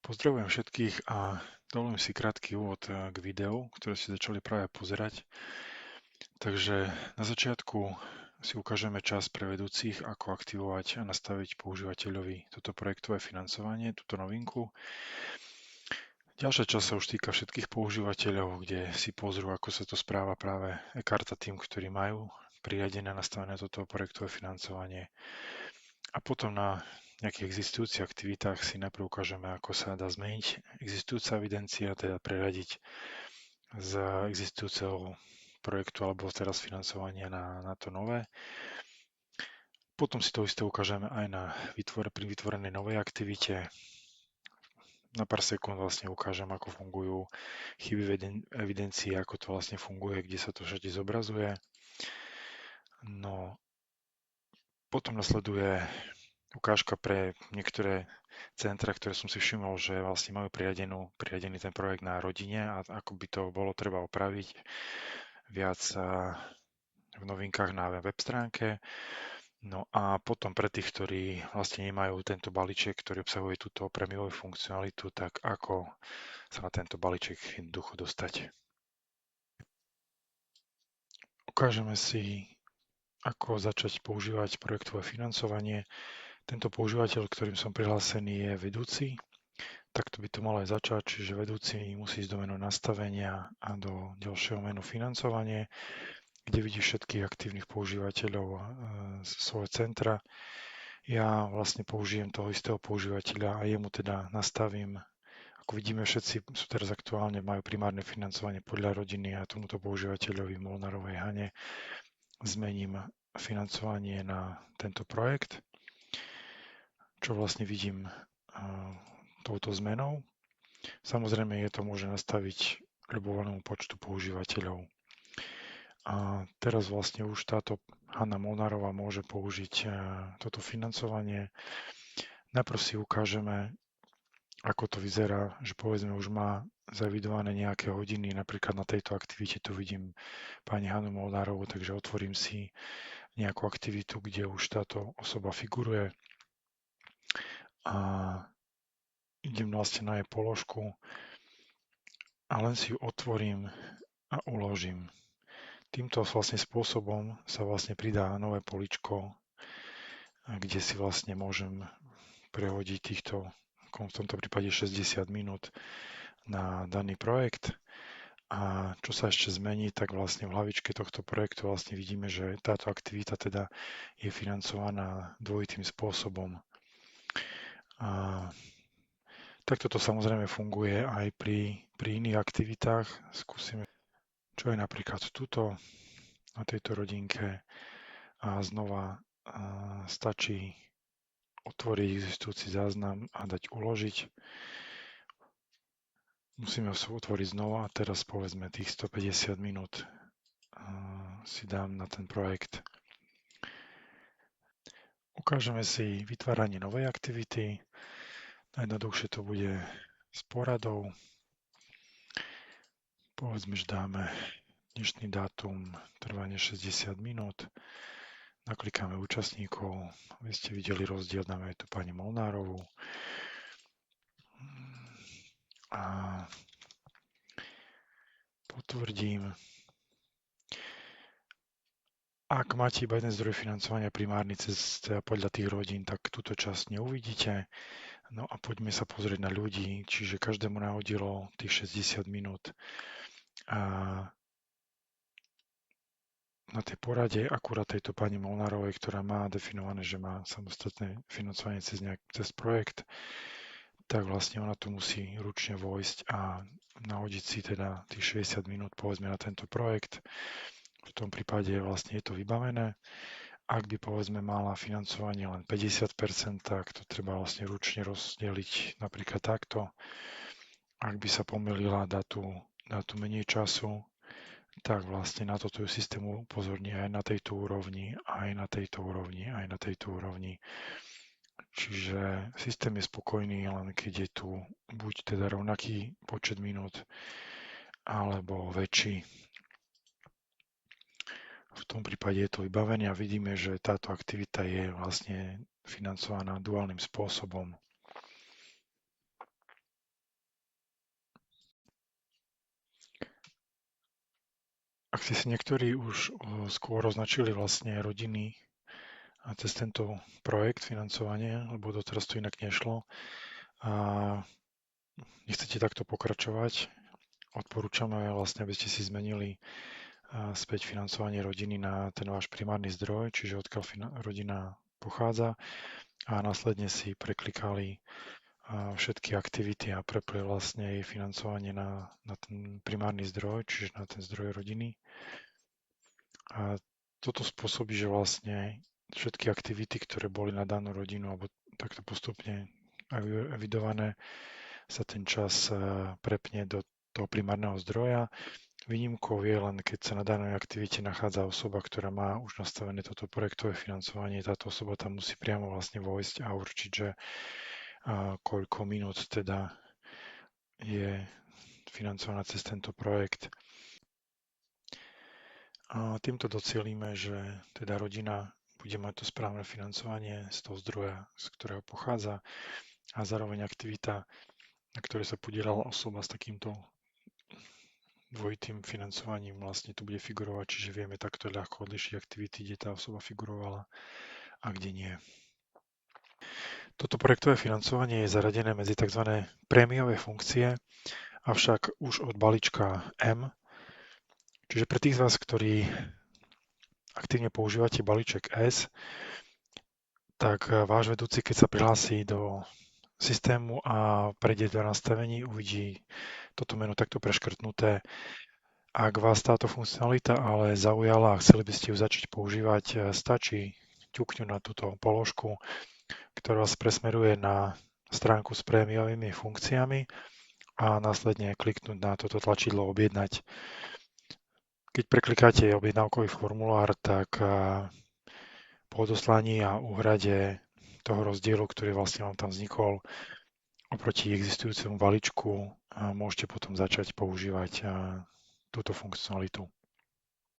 Pozdravujem všetkých a dovolím si krátky úvod k videu, ktoré ste začali práve pozerať. Takže na začiatku si ukážeme čas pre vedúcich, ako aktivovať a nastaviť používateľovi toto projektové financovanie, túto novinku. Ďalšia časť sa už týka všetkých používateľov, kde si pozrú, ako sa to správa práve e-karta tým, ktorí majú priradené nastavené toto projektové financovanie. A potom na nejakých existujúcich aktivitách si najprv ukážeme, ako sa dá zmeniť existujúca evidencia, teda preradiť z existujúceho projektu alebo teraz financovania na to nové. Potom si to isté ukážeme aj pri vytvorenej novej aktivite. Na pár sekúnd vlastne ukážem, ako fungujú chyby v evidencii, ako to vlastne funguje, kde sa to všade zobrazuje. No, potom nasleduje ukážka pre niektoré centra, ktoré som si všimol, že vlastne majú priradený ten projekt na rodine a ako by to bolo treba opraviť viac v novinkách na web stránke. No a potom pre tých, ktorí vlastne nemajú tento balíček, ktorý obsahuje túto prémiovú funkcionalitu, tak ako sa na tento balíček jednoducho dostať. Ukážeme si, ako začať používať projektové financovanie. Tento používateľ, ktorým som prihlásený, je vedúci. Takto by to malo aj začať, čiže vedúci musí ísť do menu nastavenia a do ďalšieho menu financovanie, kde vidí všetkých aktívnych používateľov z svojho centra. Ja vlastne použijem toho istého používateľa a jemu teda nastavím, ako vidíme, všetci sú teraz aktuálne, majú primárne financovanie podľa rodiny a tomuto používateľovi Molnárovej Hane zmením financovanie na tento projekt, čo vlastne vidím touto zmenou. Samozrejme je to môže nastaviť ľubovoľnému počtu používateľov. A teraz vlastne už táto Hanna Molnárová môže použiť toto financovanie. Najprv si ukážeme, ako to vyzerá, že povedzme už má zavidované nejaké hodiny, napríklad na tejto aktivite tu vidím pani Hannu Molnárovú, takže otvorím si nejakú aktivitu, kde už táto osoba figuruje a idem vlastne na jej položku a len si ju otvorím a uložím. Týmto vlastne spôsobom sa vlastne pridá nové poličko, kde si vlastne môžem prehodiť týchto, v tomto prípade 60 minút na daný projekt. A čo sa ešte zmení, tak vlastne v hlavičke tohto projektu vlastne vidíme, že táto aktivita teda je financovaná dvojitým spôsobom. A takto to samozrejme funguje aj pri iných aktivitách. Skúsime, čo je napríklad tuto na tejto rodinke a znova stačí otvoriť existujúci záznam a dať uložiť. Musíme ho otvoriť znova a teraz povedzme tých 150 minút si dám na ten projekt. Ukážeme si vytváranie novej aktivity. Najjednoduchšie to bude s poradou. Povedzme, že dáme dnešný dátum, trvanie 60 minút. Naklikáme účastníkov. Vy ste videli rozdiel, dáme aj tu pani Molnárovú. A potvrdím. Ak máte iba jeden zdroj financovania primárny teda podľa tých rodín, tak túto časť neuvidíte. No a poďme sa pozrieť na ľudí, čiže každému nahodilo tých 60 minút. A na tej porade akurát tejto pani Molnárovej, ktorá má definované, že má samostatné financovanie cez projekt, tak vlastne ona tu musí ručne vojsť a nahodiť si teda tých 60 minút povedzme na tento projekt. V tom prípade vlastne je to vybavené. Ak by povedzme mala financovanie len 50%, tak to treba vlastne ručne rozdeliť napríklad takto. Ak by sa pomýlila, dá tu menej času, tak vlastne na toto ju systém upozorní aj na tejto úrovni, aj na tejto úrovni, aj na tejto úrovni. Čiže systém je spokojný, len keď je tu buď teda rovnaký počet minút, alebo väčší. V tom prípade je to vybavené a vidíme, že táto aktivita je vlastne financovaná duálnym spôsobom. Ak si niektorí už skôr označili vlastne rodiny a cez tento projekt financovania, lebo doteraz to inak nešlo a nechcete takto pokračovať, odporúčame vlastne, aby ste si zmenili späť financovanie rodiny na ten váš primárny zdroj, čiže odkiaľ rodina pochádza a následne si preklikali všetky aktivity a prepli vlastne jej financovanie na ten primárny zdroj, čiže na ten zdroj rodiny. A toto spôsobí, že vlastne všetky aktivity, ktoré boli na danú rodinu alebo takto postupne evidované, sa ten čas prepne do toho primárneho zdroja. Výnimkou je len, keď sa na danej aktivite nachádza osoba, ktorá má už nastavené toto projektové financovanie, táto osoba tam musí priamo vlastne vojsť a určiť, že koľko minút teda je financovaná cez tento projekt. A týmto docielíme, že teda rodina bude mať to správne financovanie z toho zdroja, z ktorého pochádza a zároveň aktivita, na ktorej sa podielala osoba s takýmto dvojitým financovaním vlastne tu bude figurovať, čiže vieme takto ľahko odlišiť aktivity, kde tá osoba figurovala a kde nie. Toto projektové financovanie je zaradené medzi tzv. Prémiové funkcie, avšak už od balíčka M. Čiže pre tých z vás, ktorí aktívne používate balíček S, tak váš vedúci, keď sa prihlási do systému a prejde do nastavení, uvidí toto meno takto preškrtnuté. Ak vás táto funkcionalita ale zaujala a chceli by ste ju začať používať, stačí ťuknúť na túto položku, ktorá vás presmeruje na stránku s prémiovými funkciami a následne kliknúť na toto tlačidlo objednať. Keď preklikáte objednávkový formulár, tak po odoslaní a úhrade toho rozdielu, ktorý vlastne vám tam vznikol oproti existujúcemu balíčku, môžete potom začať používať túto funkcionalitu.